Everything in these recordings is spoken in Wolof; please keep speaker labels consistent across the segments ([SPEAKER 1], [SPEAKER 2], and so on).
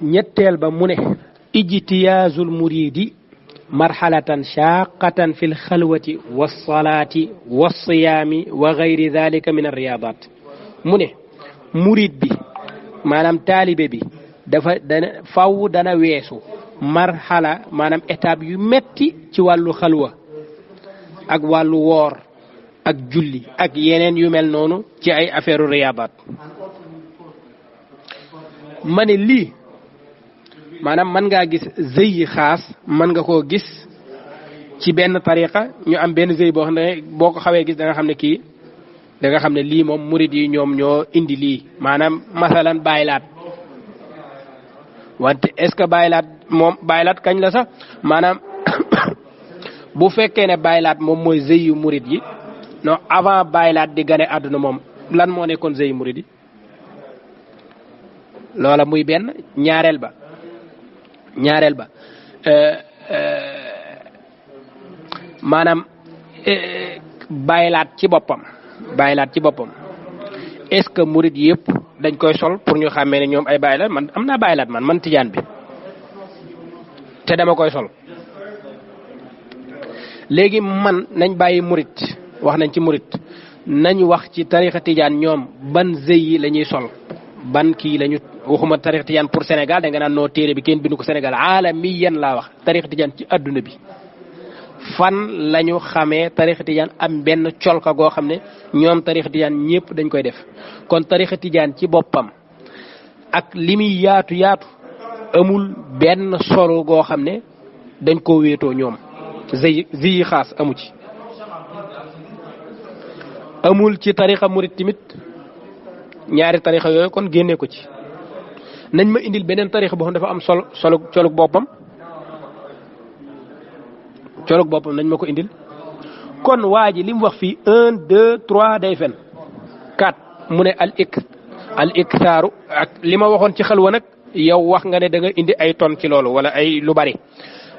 [SPEAKER 1] ñetteel ba mu ne ijtiyaazul muridi marxalatan shaaqatan fi lxalwati walsalaati walsiyaami wa gayri dalika min alriyadat mu ne murid bi maanaam taalibe bi faw dana weesu marxala maanaam étape yu metti ci wàllu xalwa ak wàllu woor ak julli ak yeneen yu mel noonu ci ay affaire riyadat ma ne lii maanaam mën ngaa gis zëy yi xaas mën nga koo gis ci benn tariqa ñu am benn zëy boo xam ne boo ko xawee gis da nga xam ne kii da nga xam ne lii moom murid yi ñoom ñoo indi lii maanaam masalan baylaat wante est-ce que baylaat moom baylaat kañ la sax maanaam bu fekkee ne baylaat moom mooy zëy yu murid yi non avant baylaat di gane àdduna moom lan moo nekkoon zëy yu murid yi loola muy benn ñaareel ba maanaam baylaat ci boppam est-ce que murid yëpp dañ koy sol pour ñu xàmmee ne ñoom ay baylaat man am naa baylaat man tijaan bi te dama koy sol léegi man nañ bàyyi murid wax nañ ci murid nañ wax ci tarixa tijaan ñoom ban zëy yi la ñuy sol ban kii lañu waxuma tarixa tijaan pour Sénégal da nga naan noo téere bi kenn bindu ko Sénégal aalamiyan laa wax tarixa tijaan ci adduna bi fan lañu xamee tarixa tijaan am benn colka goo xam ne ñoom tarixa tijaan ñëpp dañ koy def kon tarixa tijaan ci boppam ak li muy yaatu amul benn solo goo xam ne dañ koo wéetoo ñoom zi xaas amu ci amul ci tarixa murid tamit ñaari tarixa yooyu kon génne ko ci nañ ma indil beneen tarixa boo xam dafa am colug boppam nañ ma ko indil kon waa ji li mu wax fii 1 2 3 day fen 4 mu ne al iktaaru ak li ma waxoon ci xalwa nag yow wax nga ne da nga indi ay ton ci loolu wala ay lu bari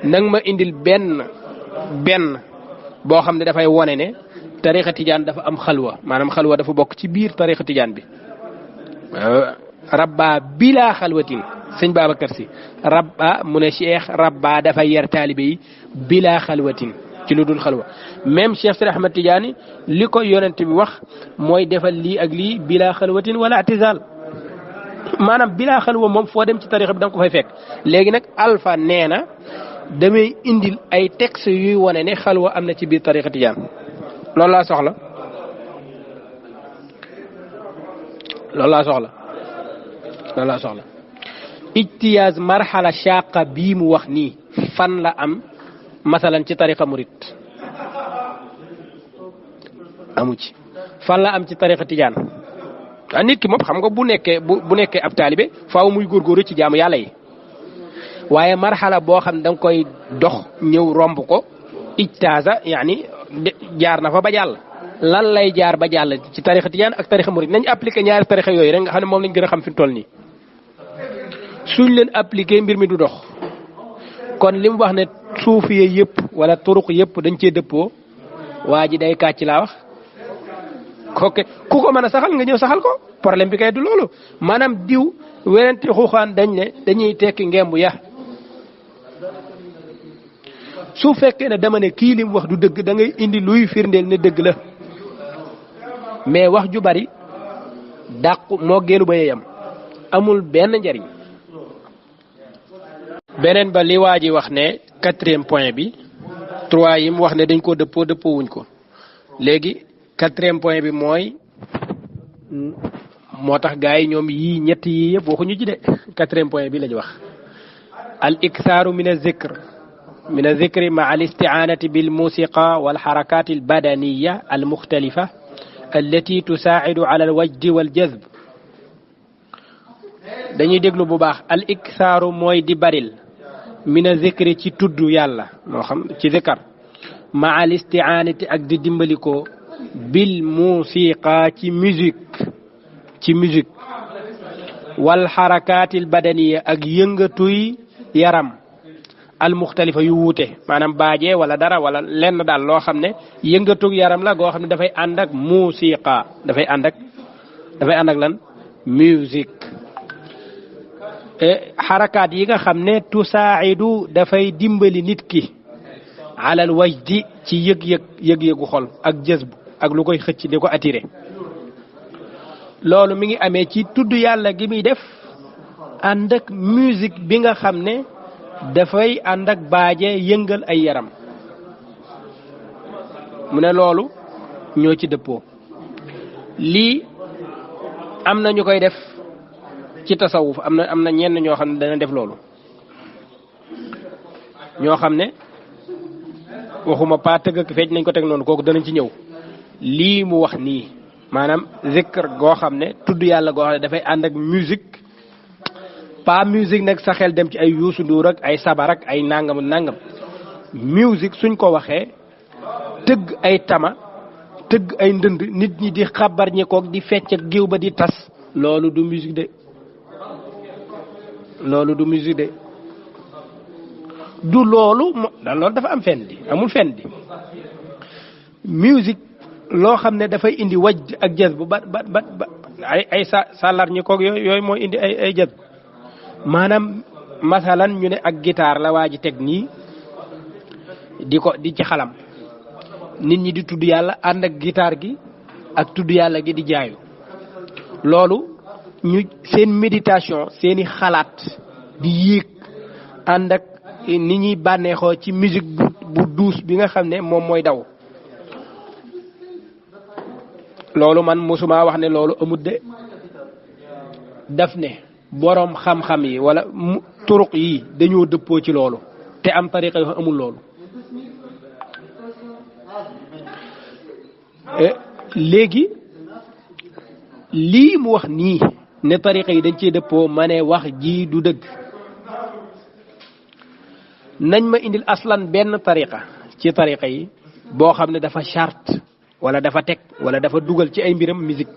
[SPEAKER 1] nang ma indil benn boo xam ne dafay wone ne tarixa tijaan dafa am xalwa maanaam xalwa dafa bokk ci biir tarixa tijaan bi rabba bila xalwatin sëñ Babacar Si rabba mu ne cheikh rabba dafa yer taalibe yi bila xalwatin ci lu dul xalwa même cheikh Sidi Ahmad Tidiane li ko yonent bi wax mooy defal lii ak lii bila xalwatin wala atizal maanaam bila xalwa moom foo dem ci tarixa bi da nga ko fay fekk léegi nag alpha nee na damay indil ay texte yuy wone ne xalwa am na ci biir tarixa tijaan loolu laa soxla ijtiyaaz marxala shaqa bii mu wax nii fan la am masalan ci tariqa murid amu ci fan la am ci tariqa tijaan nit ki moom xam nga bu nekkee ab taalibe faaw muy góorgóorlu ci jaamu yàlla yi waaye marxala boo xam ne da nga koy dox ñëw romb ko ijtaaza yaani jaar na fa ba jàll lan lay jaar ba jàll ci tarixa tijaan ak tarixa murid nañ appliqué ñaari tarixa yooyu rek nga xam ne moom lañ gën a xam fi mu toll nii suñ leen appliqué mbir mi du dox kon li mu wax ne suufiye yëpp wala turuq yëpp dañ cee dëppoo waa ji day kàcc laa wax ku ko mën a saxal nga ñëw saxal ko problème bi kay du loolu maanaam diw wenenti xuuxaan dañ ne dañuy tekki ngembu ya su fekkee ne dama ne kii lim wax du dëgg da ngay indi luy firndeel ne dëgg la mais wax ju bari dàqu moo génnu ba yeyam amul benn njariñ beneen ba li waa ji wax ne 4e point bi 3 yi mu wax ne dañ koo dëppoo wuñ ko léegi 4e point bi mooy moo tax gars yi ñoom yii ñett yii yëpp waxuñu ci de 4e point bi lañu wax al iktharu min az-zikri ma'a al-isti'anati bil musiqa wal harakat al badaniyya al mukhtalifa allati tusa'idu ala al wajd wal jazb dañuy déglu bu baax al iktharu mooy di baril min az-zikri ci tudd yàlla moo xam ci zikar ma'a al-isti'anati ak di dimbaliko bil musiqa ci musique wal harakatil badaniya ak yëngatuy yaram al muxtalifa yu wuute maanaam baaje wala dara wala lenn daal loo xam ne yëngatug yaram la goo xam ne dafay ànd ak musiqa dafay ànd ak lan musique xarakaat yi nga xam ne tusaa'idu dafay dimbali nit ki alal wajdi ci yëg-yëgu xol ak jazb ak lu koy xëcc di ko attiré loolu mi ngi amee ci tudd yàlla gi muy def ànd ak musique bi nga xam ne dafay ànd ak baaje yëngal ay yaram mu ne loolu ñoo ci dëppoo lii am na ñu koy def ci tasawuf am na ñenn ñoo xam ne dana def loolu ñoo xam ne waxuma pa tëgg ak feej nañ ko teg noonu kooku danañ ci ñëw lii mu wax nii maanaam zikr goo xam ne tudd yàlla goo xam ne dafay ànd ak musique pas musique nag sa xel dem ci ay Youssou Ndour ak ay sabar ak ay nangam musique suñ ko waxee tëgg ay tama tëgg ay ndënd nit ñi di xabar ñi koog di fecc ak géew ba di tas loolu du musique de du loolu loolu dafa am fenn di amul fenn di musique loo xam ne dafay indi wajj ak jazb ba ay sàllar ñi koog yooyu mooy indi ay jazb maanaam masalan ñu ne ak guitare la waa ji teg nii di ci xalam nit ñi di tudd yàlla ànd ak guitare gi ak tudd yàlla gi di jaayu loolu ñu seen méditation seeni xalaat di yéeg ànd ak ni ñuy bànneexoo ci musique bu douce bi nga xam ne moom mooy daw loolu man mosuma wax ne loolu amut de daf ne boroom xam-xam yi wala turuq yi dañoo dëppoo ci loolu te am tariqa yoo amul loolu léegi lii mu wax nii ne tariqa yi dañ cee dëppoo ma ne wax ji du dëgg nañ ma indil aslan benn tariqa ci tariqa yi boo xam ne dafa charte wala dafa teg wala dafa dugal ci ay mbiram musique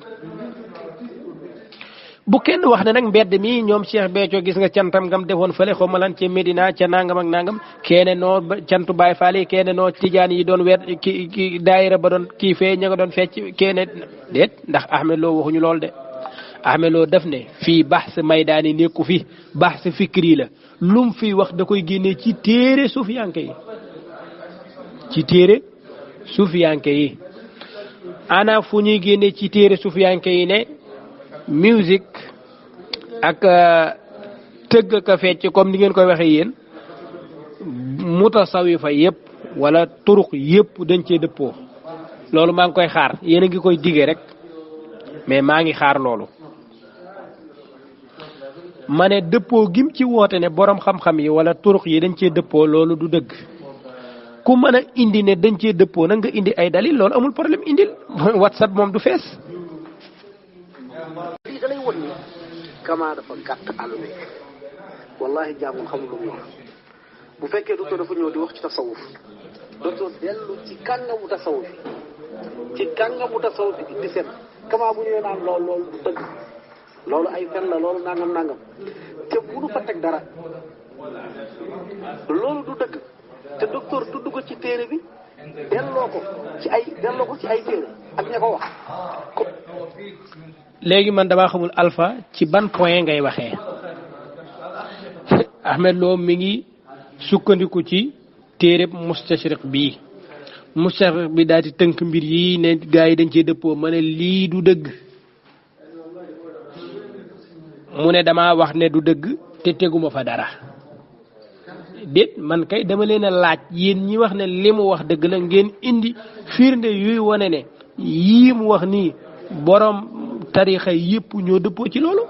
[SPEAKER 1] bu kenn wax ne nag mbedd mi ñoom Cheikh Béthio gis nga cantam ngam defoon fële xaw ma lan ca Medina ca nangam ak nangam keene noo cantu Baye Fall yi keene noo tijaan yi doon weer ki daayira ba doon kii fee ña nga doon fecc keene déet ndax Ahmed Lo waxuñu lool de Ahmed Lo def ne fii bahs maydaani nekku fi bahs fikri la lum fii wax da koy génnee ci téere sufiyanke yi ana fu ñuy génnee ci téere sufiyanke yi ne musique ak tëgg ka fecc comme ni ngeen koy waxee yéen mutasawifa yëpp wala turuq yëpp dañ cee dëppoo loolu maa ngi koy xaar yéen a ngi koy digee rek mais maa ngi xaar loolu ma ne dëppoo gim ci woote ne borom xam-xam yi wala turuq yi dañ cee dëppoo loolu du dëgg ku mën a indi ne dañ cee dëppoo nag nga indi ay dalil loolu amul problème indil WhatsApp moom du fees
[SPEAKER 2] lii da lay won ni Kama dafa gàtt àll bi wallahi jàngul xamul lu mu wax bu fekkee docteur dafa ñëw di wax ci tasawuf docteur dellu ci kàngamu tasawuf indi seen Kama bu ñëwee naan loolu du dëgg loolu ay fen la loolu nangam te mënu fa teg dara loolu du dëgg te docteur tudd ko ci téere bi delloo ko ci ay téere ak ña ko wax
[SPEAKER 1] léegi man damaa xamul Alpha ci ban point ngay waxee Ahmed Lo mi ngi sukkandiku ci téereb mustashriq bi daal di tënk mbir yi ne gaa yi dañ cee dëppoo ma ne lii du dëgg mu ne damaa wax ne du dëgg te teguma fa dara déet man kay dama leen a laaj yéen ñi wax ne li mu wax dëgg la ngeen indi firnde yuy wane ne yii mu wax nii borom tarixa yëpp ñoo dëppoo ci loolu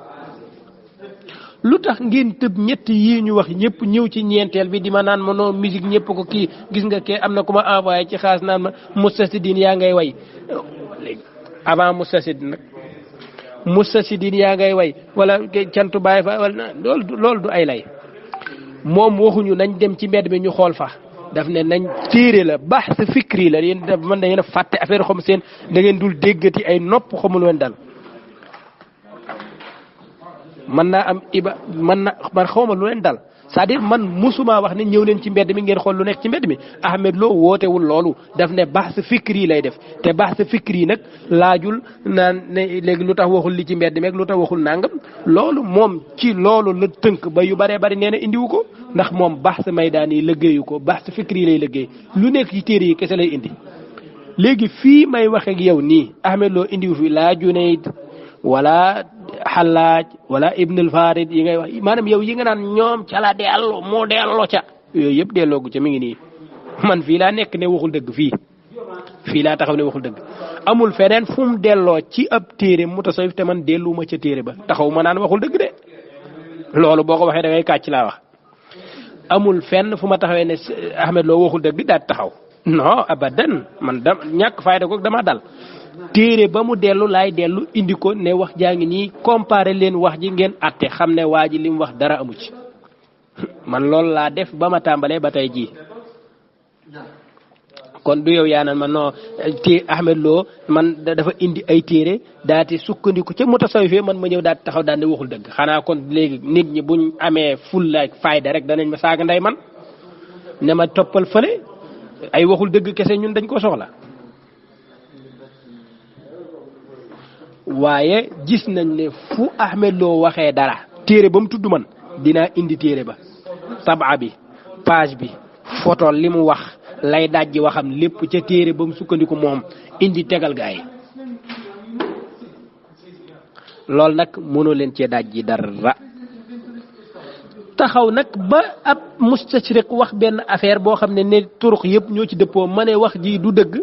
[SPEAKER 1] lu tax ngeen tëb ñett yii ñu wax ñëpp ñëw ci ñeenteel bi di ma naan ma non musique ñëpp ko kii gis nga kee am na ku ma envoyé ci xaas naan ma Moustarchidine yaa ngay way avant Moustarchidine yaa ngay way wala cantu Baay fa wala loolu du ay lay moom waxuñu nañ dem ci mbedd bi ñu xool fa daf ne nañ téere la bahs fikri la yéen daf man da ngeen a fàtte affaire xam seen da ngeen dul déggati ay nopp xamul leen dal mën naa am man xawma lu leen dal c'est-à-dire man musuma wax ne ñëw leen ci mbedd mi ngeen xool lu nekk ci mbedd mi Ahmed Lo wootewul loolu daf ne bahs fikri lay def te bahs fikri nag laajul naan ne léegi lu tax waxul li ci mbedd mi ak lu tax waxul nangam loolu moom ci loolu la tënk ba yu baree bari nee na indiwu ko ndax moom bahs maydaan yi liggéeyu ko bahs fikri lay liggéey lu nekk ci téere yi kese lay indi léegi fii may wax ak yow nii Ahmed Lo indiwu fi laa Junayd wala Xallaaj wala Ibn al Farid yi ngay wax maanaam yow yi nga naan ñoom ca la delloo moo delloo ca yooyu yëpp delloogu ca mi ngi nii man fii laa nekk ne waxul dëgg fii laa taxaw ne waxul dëgg amul feneen fu mu delloo ci ab téere mutasawif te man delluwuma ca téere ba taxaw ma naan waxul dëgg de loolu boo ko waxee da ngay kàcc laa wax amul fenn fu ma taxawee ne Ahmed Lo waxul dëgg daal taxaw non abadan man da ñàkk fayda ko dama dal téere ba mu dellu laay dellu indi ko ne wax jaa ngi nii comparé leen wax ji ngeen atte xam ne waa ji li mu wax dara amu ci man loolu laa def ba ma tàmbalee ba tey jii kon du yow yaa naan man non té Ahmed Lo man dafa indi ay téere daati sukkandiku ca mutasawifee man ma ñëw daati taxaw daan ne waxul dëgg xanaa kon léegi nit ñi buñ amee fulla ak fayda rek danañ ma saaga ndey man ne ma toppal fële ay waxul dëgg kese ñun dañ ko soxla waaye gis nañ ne fu Ahmed Lo waxee dara téere ba mu tudd man dinaa indi téere ba tabaa bi page bi photo li mu wax lay dajji waxam lépp ca téere ba mu sukkandiku moom indi tegal gaa yi loolu nag mënoo leen cee dajji dara taxaw nag ba ab mustashriq wax benn affaire boo xam ne turux yëpp ñoo ci dëppoo ma ne wax ji du dëgg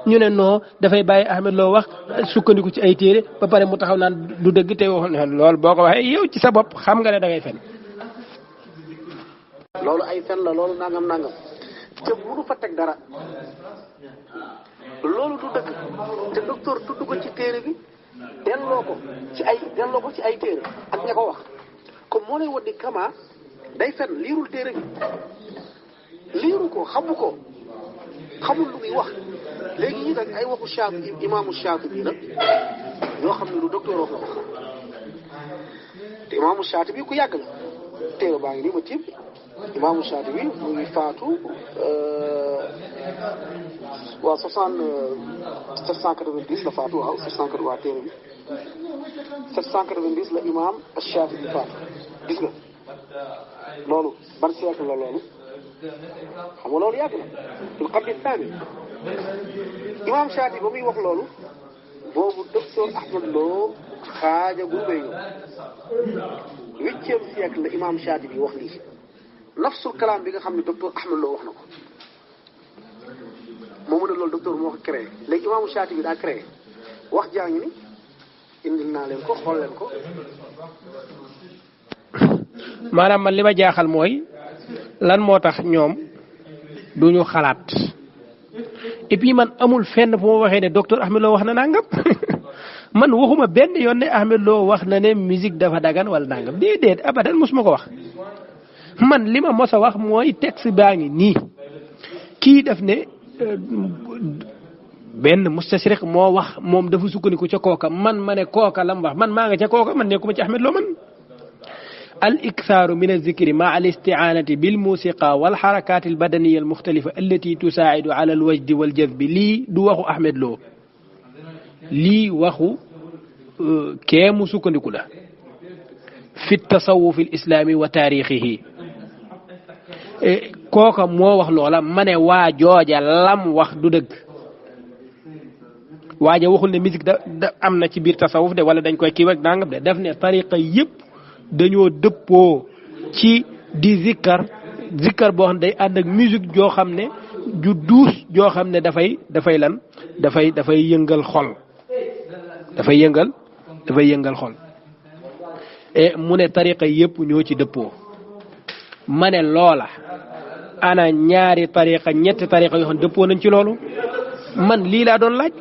[SPEAKER 1] ñu ne non dafay bàyyi Ahmed Lo wax sukkandiku ci ay téere ba pare mu taxaw naan du dëgg te wax loolu boo ko waxee yow ci sa bopp xam nga ne da ngay fen
[SPEAKER 2] loolu ay fen la loolu nangam te mënu fa teg dara loolu du dëgg te docteur tudd ko ci téere bi delloo ko ci ay téere ak ña ko wax comme moo lay won ni Kama day fen liirul téere bi liiru ko xamul lu muy wax léegi ñi nag ay waxu Shaati imaamu Shaati bi la yoo xam ne lu docteur wax la wax te imaamu Shaati bi ku yàgg la téere baa ngi nii ma tiim imaamu Shaati bi mu ngi faatu waaw 790 la faatu waaw 780 waa téere bi 790 la imaam Shaati bi faatu gis nga loolu ban siècle la loolu xam nga loolu yàgg na fil qarni thani imaam Shaati ba muy wax loolu boobu docteur Ahmed Lo xaaja gu bay ñëw 8e siècle la imaam Shaati bi wax lii nafsul kalaam bi nga xam ne docteur Ahmed Lo wax na ko moo mu ne loolu docteur moo ko créé léegi imaamu Shaati bi daa créé wax jaa ngi ni indil naa leen ko xool leen ko
[SPEAKER 1] maanaam man li ma jaaxal mooy lan moo tax ñoom duñu xalaat et puis man amul fenn fu ma waxee ne docteur Ahmed Lo wax na nangam man waxuma benn yoon ne Ahmed Lo wax na ne musique dafa dagan wala nangam déedéet abadan mosuma ko wax man li ma mos a wax mooy texte baa ngi nii kii def ne benn mustashriq moo wax moom dafa sukkandiku ca kooka man ma ne kooka lam wax man maa nga ca kooka man nekkuma ci Ahmed Lo man الإكثار من الذكر مع الاستعانة بالموسيقى والحركات البدنية المختلفة التي تساعد على الوجد والجذب لي دو واخو أحمد لو لي واخو كيمو سكندكو لا في التصوف الإسلامي وتاريخه كوكا مو واخ لولا ماني وا جوجا لام واخ دو دغ واجا واخول ne musique da amna ci biir tasawuf de wala dañ koy ki wak nangam de def ne tariqa yépp dañoo dëppoo ci di zikkar boo xam ne day ànd ak musique joo xam ne ju duus joo xam ne dafay lan dafay yëngal xol dafay yëngal xol et mu ne tariqa yépp ñoo ci dëppoo ma ne loola ana ñaari tariqa ñetti tariqa yoo xam ne dëppoo nañ ci loolu man lii laa doon laaj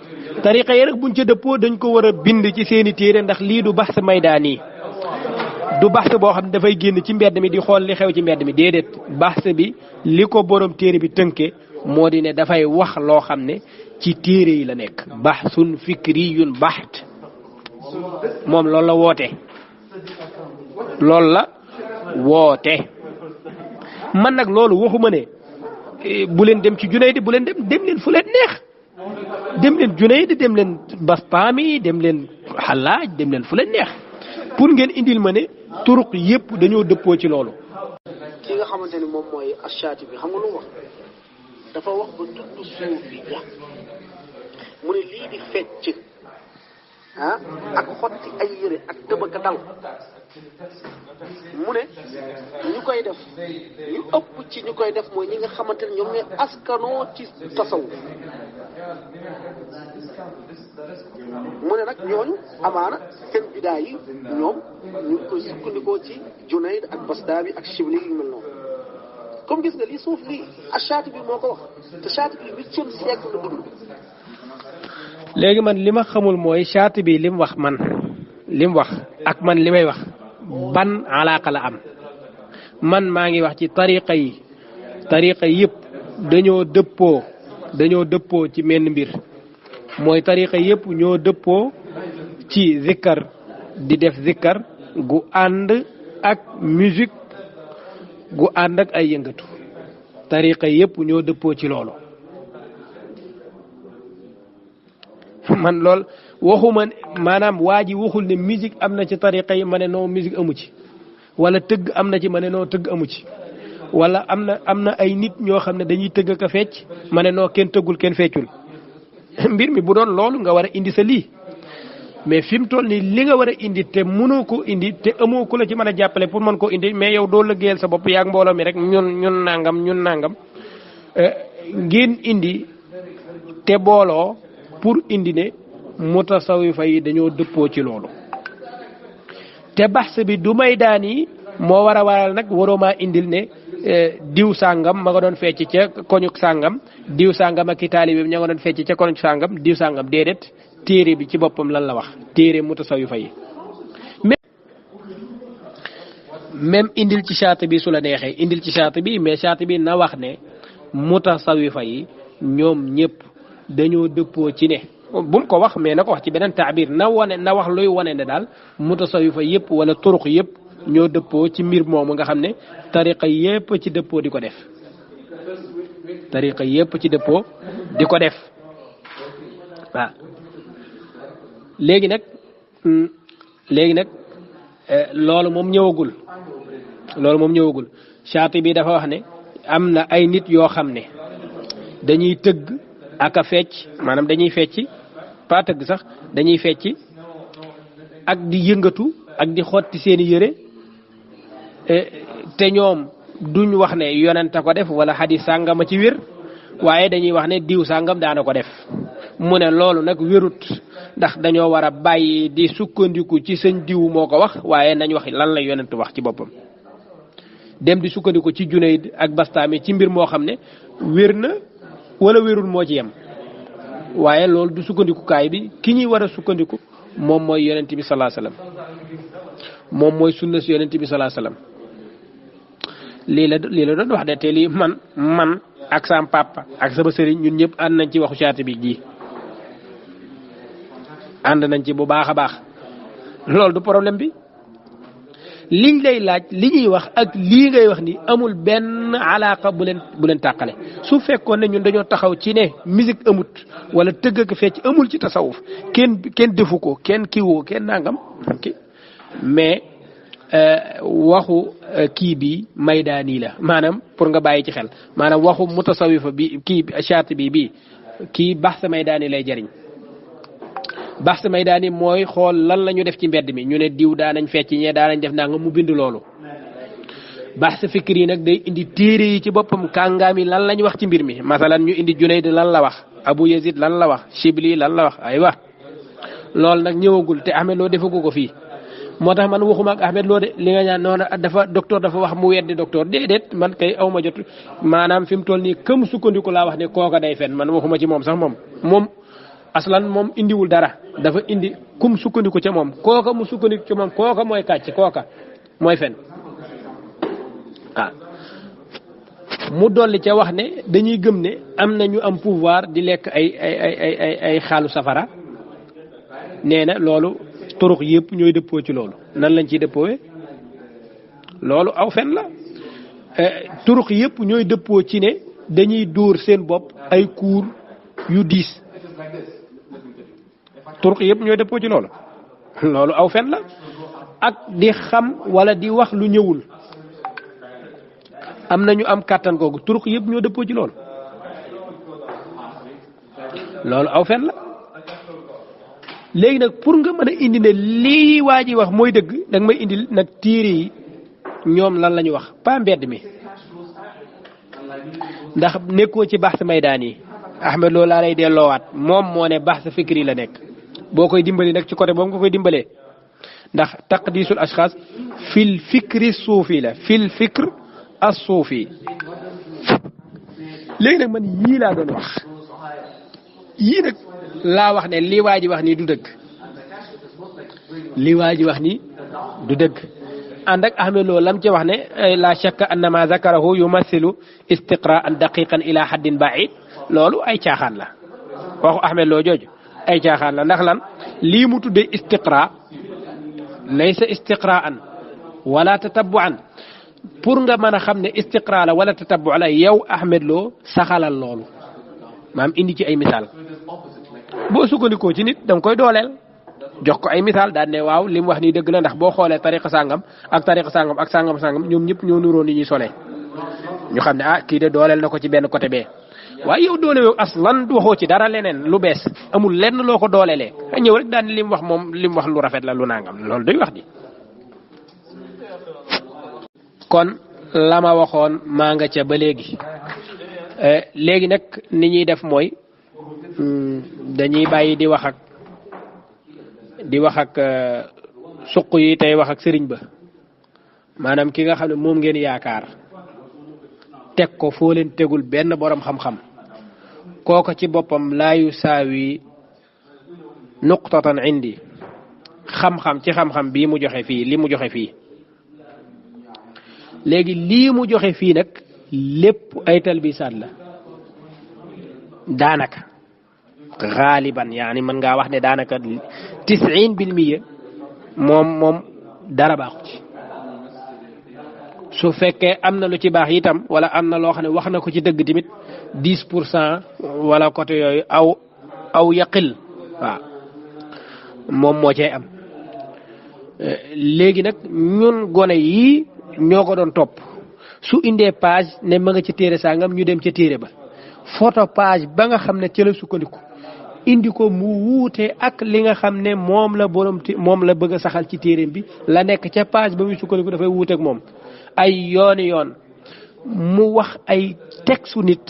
[SPEAKER 1] tariqa yi rek buñ ca dëppoo dañ ko war a bind ci seeni téere ndax lii du bahs maydaani du baxte boo xam ne dafay génn ci mbedd mi di xool li xew ci mbedd mi déedéet baxte bi li ko borom téere bi tënke moo di ne dafay wax loo xam ne ci téere yi la nekk baxsun fikriyun baxt moom loolu la woote man nag loolu waxuma ne bu leen dem ci Junayd bu leen dem leen fu leen neex dem leen Junayd dem leen Bastaami dem leen Xallaaj dem leen fu leen neex pour ngeen indil ma ne turuq yëpp dañoo dëppoo ci loolu.
[SPEAKER 2] ki nga xamante ni moom mooy Ash-Shaatibi xam nga lu wax dafa wax ba tudd suufi ja mu ne lii di fecc ak xotti ay yére ak tëbaka dal mu ne ñu koy def ñu ëpp ci ñu koy def mooy ñi nga xamante ne ñoom ñooy askanoo ci tasawuf mu ne nag ñooñu amaana seen bidaa yi ñoom ñu ngi koy sukkandikoo ci Junayd ak Bastaami ak Shibli yu mel noonu comme gis nga lii suuf lii Ash-Shaatibi moo ko wax te Shaatibi 8e siècle la dund.
[SPEAKER 1] léegi man li ma xamul mooy Shaatibi li mu wax man li mu wax ak man li may wax ban alaaqa la am man maa ngi wax ci tariqa yëpp dañoo dëppoo ci menn mbir mooy tariqa yëpp ñoo dëppoo ci zikkar di def zikkar gu ànd ak musique gu ànd ak ay yëngatu tariqa yëpp ñoo dëppoo ci loolu man lool waxuma maanaam waa ji waxul ne musique am na ci tariqa yi ma ne non musique amu ci wala tëgg am na ci ma ne non tëgg amu ci wala am na ay nit ñoo xam ne dañuy tëgg ka fecc ma ne non kenn tëggul kenn feccul mbir mi bu doon loolu nga war a indi sa lii mais fi mu toll nii li nga war a indi te mënoo ko indi te amoo ku la ci mën a jàppale pour mën koo indi mais yow doo liggéeyal sa bopp yaag mbooloo mi rek ñun nangam ngeen indi te booloo pour indi ne mutasawifa yi dañoo dëppoo ci loolu te baxs bi du may daan yi moo war a waral nag waroo maa indil ne diw sàngam ma nga doon fecc ca koñuk sàngam diw sàngam ak i taalibe bi ña nga doon fecc ca koñuk sàngam diw sàngam déedéet téere bi ci boppam lan la wax téere mutasawifa yi même indil ci Shaatibi su la neexee indil ci Shaatibi mais Shaatibi na wax ne mutasawifa yi ñoom ñëpp dañoo dëppoo ci ne bu mu ko wax mais na ko wax ci beneen taabir na wax luy wane ne daal mutasawifa yëpp wala turuq yëpp ñoo dëppoo ci mbir moomu nga xam ne tariqa yëpp ci dëppoo di ko def tariqa yëpp ci dëppoo di ko def waaw léegi nag loolu moom ñëwagul Shaatibi dafa wax ne am na ay nit yoo xam ne dañuy tëgg ak a fecc maanaam dañuy fecc pas tëgg sax dañuy fecc ak di yëngatu ak di xotti seeni yére te ñoom duñ wax ne yonenta ko def wala xadis sàngama ci wér waaye dañuy wax ne diw sàngam daana ko def mu ne loolu nag wérut ndax dañoo war a bàyyi di sukkandiku ci sëñ diw moo ko wax waaye nañ wax lan la yonent wax ci boppam dem di sukkandiku ci Junayd ak Bastaami ci mbir moo xam ne wér na wala wérul moo ci yem waaye loolu du sukkandikukaay bi ki ñuy war a sukkandiku moom mooy yonent bi sallallahu alayhi wasallam moom mooy sunna si yonent bi sallallahu alayhi wasallam lii la doon wax de te lii man ak sam papa ak sama sëriñ ñun ñëpp ànd nañ ci waxu Shaatibi ji ànd nañ ci bu baax a baax loolu du problème bi liñ lay laaj li ñuy wax ak lii ngay wax ni amul benn alaaqa bu leen tàqale su fekkoon ne ñun dañoo taxaw ci ne musique amut wala tëgg ak fecc amul ci tasawuf kenn defu ko kenn kiiwoo kenn nangam mais waxu kii bi maydaani la maanaam pour nga bàyyi ci xel maanaam waxu mutasawifa bi kii Shaatibi bi kii baxsa maydaani lay jariñ baxsa maydaani mooy xool lan la ñu def ci mbedd mi ñu ne diw daanañ fecc ñee daanañ def naa nga mu bind loolu baxsa fikri yi nag day indi téere yi ci boppam kàngaam yi lan lañ wax ci mbir mi masalan ñu indi Junayd lan la wax Abu Yazid lan la wax Shibli lan la wax aywa loolu nag ñëwagul te Ahmed Lo defagu ko fii moo tax man waxuma ak Ahmed Lo de li nga ñaan noonu dafa docteur dafa wax mu weddi docteur déedéet man kay aw ma jot maanaam fi mu toll nii këm sukkandiku laa wax ne kooka day fen man waxuma ci moom sax moom aslan moom indiwul dara dafa indi kum sukkandiku ca moom kooka mu sukkandiku ca moom kooka mooy kàcc kooka mooy fen mu dolli ca wax ne dañuy gëm ne am na ñu am pouvoir di lekk ay xaalu safara nee na loolu turuq yëpp ñooy dëppoo ci loolu nan lañ ciy dëppoowee loolu aw fen la turuq yëpp ñooy dëppoo ci ne dañuy dóor seen bopp ay kuur yu diis turuq yëpp ñooy dëppoo ci loolu loolu aw fen la ak di xam wala di wax lu ñëwul am nañu am kàttan googu turuq yëpp ñoo dëppoo ci loolu loolu aw fen la léegi nag pour nga mën a indi ne lii waa ji wax mooy dëgg danga may indil nag téere yi ñoom lan la ñu wax pas mbedd mi ndax nekkoo ci baxs maydaan yi Ahmed loolu laa lay delloowaat moom moo ne baxs fikri la nekk boo koy dimbali nag ci côté boobu nga koy dimbalee ndax taqdisul ashxaas fil fikri suufi la fil fikr as suufi léegi nag man yii laa doon wax yii nag laa wax ne li waa ji wax nii du dëgg li waa ji wax nii du dëgg ànd ak Ahmed Lo lam ci wax ne la shakka annama zakarahu yumathilu istiqraan daqiqan ila haddin ba'id loolu ay caaxaan la waxu Ahmed Lo jooju ay caaxaan la ndax lan lii mu tuddee istiqra laysa istiqraan wala tatabbuan pour nga mën a xam ne istiqra la wala tatabbu la yow Ahmed Lo saxalal loolu maam indi ci ay misaal boo sukkandikoo ci nit danga koy dooleel jox ko ay misaal daal ne waaw li mu wax nii dëgg la ndax boo xoolee tariqa sàngam ak tariqa sàngam ak sàngam sàngam ñoom ñëpp ñoo nuróo ni ñuy solee ñu xam ne ah kii de dooleel na ko ci benn côté bee waaye yow doole yow aslan waxoo ci dara leneen lu bees amul lenn loo ko dooleelee ñëw rek daal li mu wax moom li mu wax lu rafet la lu nangam loolu day wax di kon la ma waxoon maa nga ca ba léegi léegi nag ni ñuy def mooy dañuy bàyyi di wax ak suq yi tey wax ak sëriñ ba maanaam ki nga xam ne moom ngeen yaakaar teg ko foo leen tegul benn borom xam-xam kooko ci boppam laayu saawi nuqtatan indi xam-xam ci xam-xam bii mu joxe fii li mu joxe fii léegi lii mu joxe fii nag lépp ay talbisaat la daanaka xaaliban yaani mën ngaa wax ne daanaka 90% moom dara baaxu ci su fekkee am na lu ci baax itam wala am na loo xam ne wax na ko ci dëgg tamit 10% wala côté yooyu aw yaqil waaw moom moo cay am léegi nag ñun gone yii ñoo ko doon topp su indee page ne ma nga ci téere sangam ñu dem ca téere ba photo page ba nga xam ne ca la sukkandiku indi ko mu wuute ak li nga xam ne moom la moom la bëgg a saxal ci téereem bi la nekk ca page ba muy sukkandiku dafay wuute ak moom ay yooni yoon mu wax ay texte nit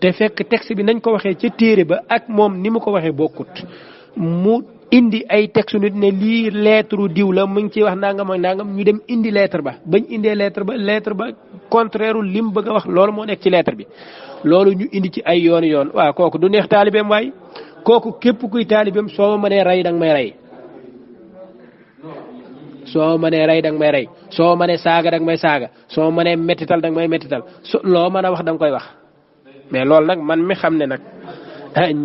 [SPEAKER 1] te fekk texte bi nañ ko waxee ca téere ba ak moom ni mu ko waxee bokkut mu indi ay texte nit ne lii lettre diw la mu ngi ciy wax nangam ak nangam ñu dem indi lettre ba bañ indee lettre ba contraire lim bëgg a wax loolu moo nekk ci lettre bi loolu ñu indi ci ay yooni yoon waaw kooku du neex taalibeem waay kooku képp kuy taalibeem soo ma mënee rey danga may rey soo mënee rey danga may rey soo mënee saaga danga may saaga soo mënee mettital danga may mettital loo mën a wax danga koy wax mais loolu nag man mi xam ne nag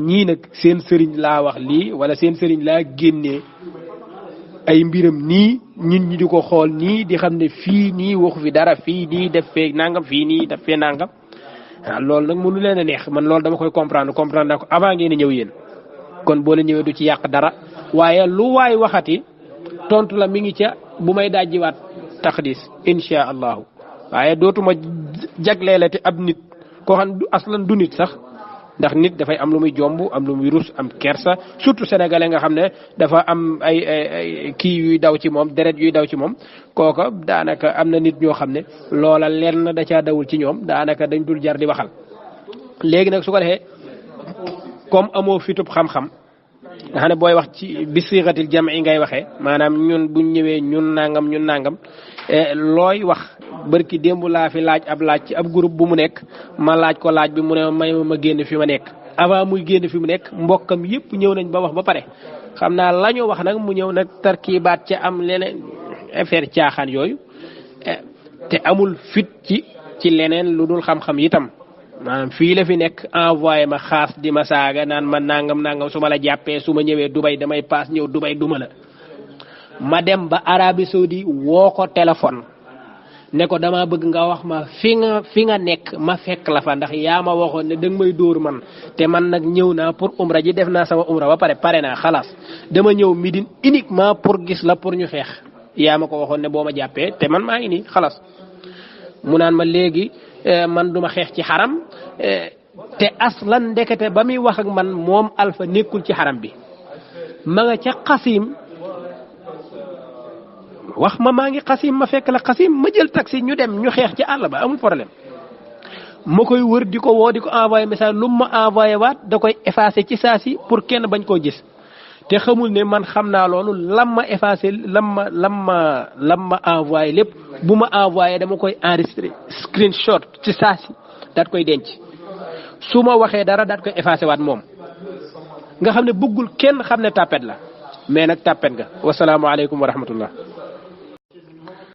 [SPEAKER 1] ñii nag seen sëriñ laa wax lii wala seen sëriñ laa génnee ay mbiram nii ñun ñi di ko xool nii di xam ne fii nii waxu fi dara fii nii def fee nangam fii nii def fee nangam waaw loolu nag mënu leen a neex man loolu dama koy comprendre naa ko avant ngeen a ñëw yéen kon boo la ñëwee du ci yàq dara waaye lu waay waxati tontu la mi ngi ca bu may dajjiwaat taqdis insha allahu waaye dootuma jagleelati ab nit koo xam du aslan du nit sax ndax nit dafay am lu muy jomb am lu muy rus am kersa surtout sénégalais nga xam ne dafa am ay kii yuy daw ci moom deret yuy daw ci moom kooka daanaka am na nit ñoo xam ne loola lenn da caa dawul ci ñoom daanaka dañ dul jar di waxal léegi nag su ko defee comme amoo fitub xam-xam nga xam ne booy wax ci bisiixatil jam'i ngay waxee maanaam ñun buñ ñëwee ñun nangam looy wax barki démb laa fi laaj ab laaj ci ab groupe bu mu nekk ma laaj ko laaj bi mu ne ma génn fi ma nekk avant muy génn fi mu nekk mbokkam yëpp ñëw nañ ba wax ba pare xam naa la ñu wax nag mu ñëw nag tarkibaat ca am leneen affaire caaxaan yooyu te amul fit ci leneen lu dul xam-xam itam maanaam fii la fi nekk envoyé ma xaas di ma saaga naan ma nangam su ma la jàppee su ma ñëwee Dubai damay paas ñëw Dubai duma la ma dem ba Arabie Saoudi woo ko téléphone ne ko dama bëgg nga wax ma fi nga nekk ma fekk la fa ndax yaa ma waxoon ne danga may dóor man te man nag ñëw naa pour umra ji def naa sama umra ba pare naa xalaas dama ñëw Médine uniquement pour gis la pour ñu xeex yaa ma ko waxoon ne boo ma jàppee te man maa ngi nii xalaas mu naan ma léegi man duma xeex ci xaram te aslan ndekete ba muy wax ak man moom Alpha nekkul ci xaram bi ma nga ca Qasim wax ma maa ngi Qasim ma fekk la Qasim ma jël taxi ñu dem ñu xeex ci àll ba amul problème ma koy wër di ko woo di ko envoyé message lu ma envoyé waat da koy effacé ci saa si pour kenn bañ koo gis te xamul ne man xam naa loolu lam ma effacé lam ma envoyé lépp bu ma envoyé dama koy enregistré screenshot ci saa si daat koy denc su ma waxee dara daat koy effacé waat moom nga xam ne bëggul kenn xam ne tàppet la mais nag tàppet nga wasalaamualeykum wa rahmatullah